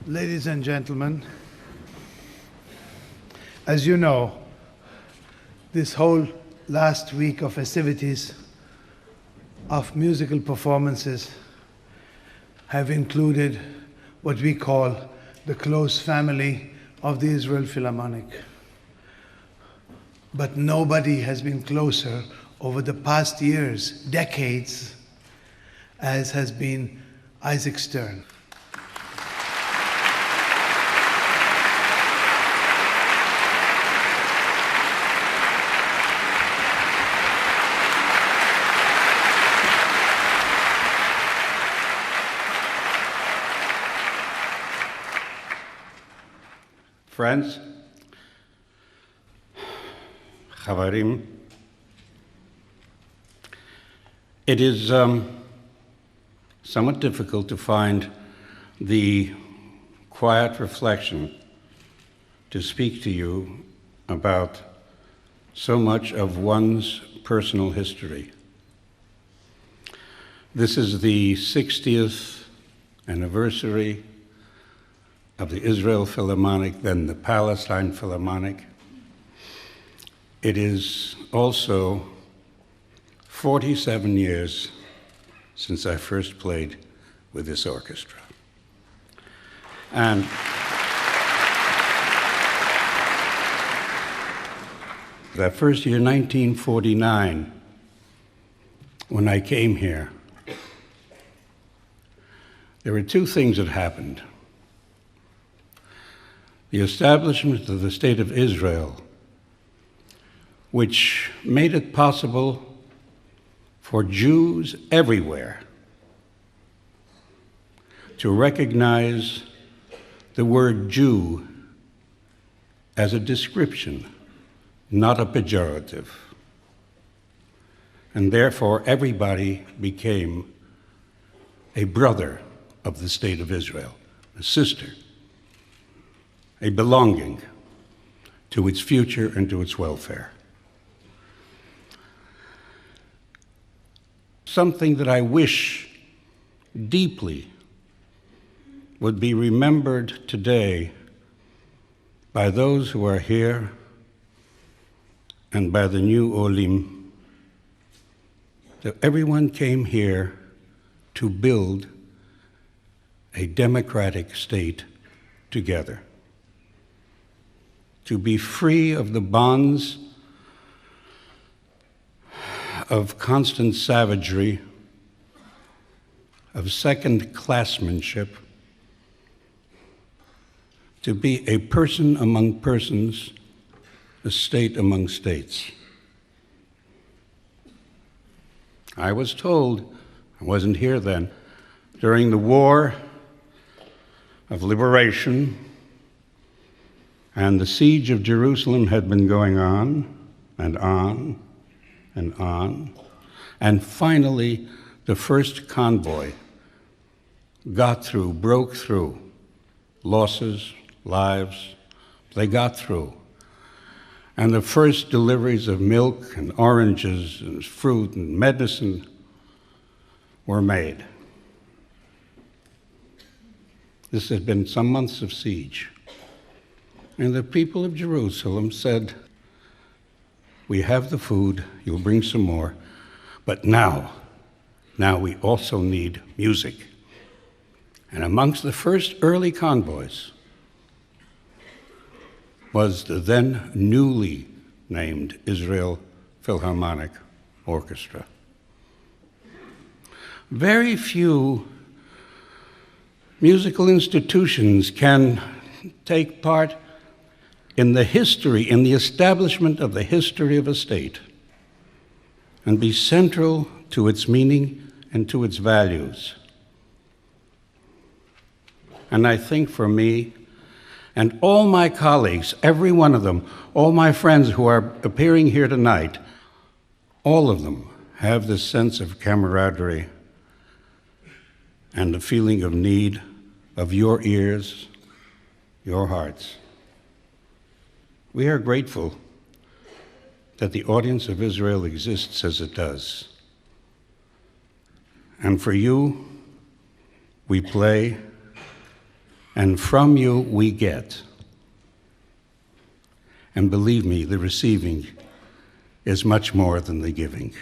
Ladies and gentlemen, as you know, this whole last week of festivities of musical performances have included what we call the close family of the Israel Philharmonic. But nobody has been closer over the past years, decades, as has been Issac Stern. Friends, Chavarim, it is somewhat difficult to find the quiet reflection to speak to you about so much of one's personal history. This is the 60th anniversary of the Israel Philharmonic, then the Palestine Philharmonic. It is also 47 years since I first played with this orchestra. And that first year, 1949, when I came here, there were two things that happened. The establishment of the State of Israel, which made it possible for Jews everywhere to recognize the word Jew as a description, not a pejorative. And therefore, everybody became a brother of the State of Israel, a sister, a belonging to its future and to its welfare. Something that I wish deeply would be remembered today by those who are here and by the new Olim, that everyone came here to build a democratic state together, to be free of the bonds of constant savagery, of second-classmanship, to be a person among persons, a state among states. I was told, I wasn't here then, during the war of liberation, and the siege of Jerusalem had been going on and on and on, and finally the first convoy got through, broke through, losses, lives, they got through. And the first deliveries of milk and oranges and fruit and medicine were made. This had been some months of siege. And the people of Jerusalem said, we have the food, you'll bring some more, but now we also need music. And amongst the first early convoys was the then newly named Israel Philharmonic Orchestra. Very few musical institutions can take part in the history, in the establishment of the history of a state, and be central to its meaning and to its values. And I think for me, and all my colleagues, every one of them, all my friends who are appearing here tonight, all of them have this sense of camaraderie and the feeling of need of your ears, your hearts. We are grateful that the audience of Israel exists as it does. And for you, we play and from you we get. And believe me, the receiving is much more than the giving.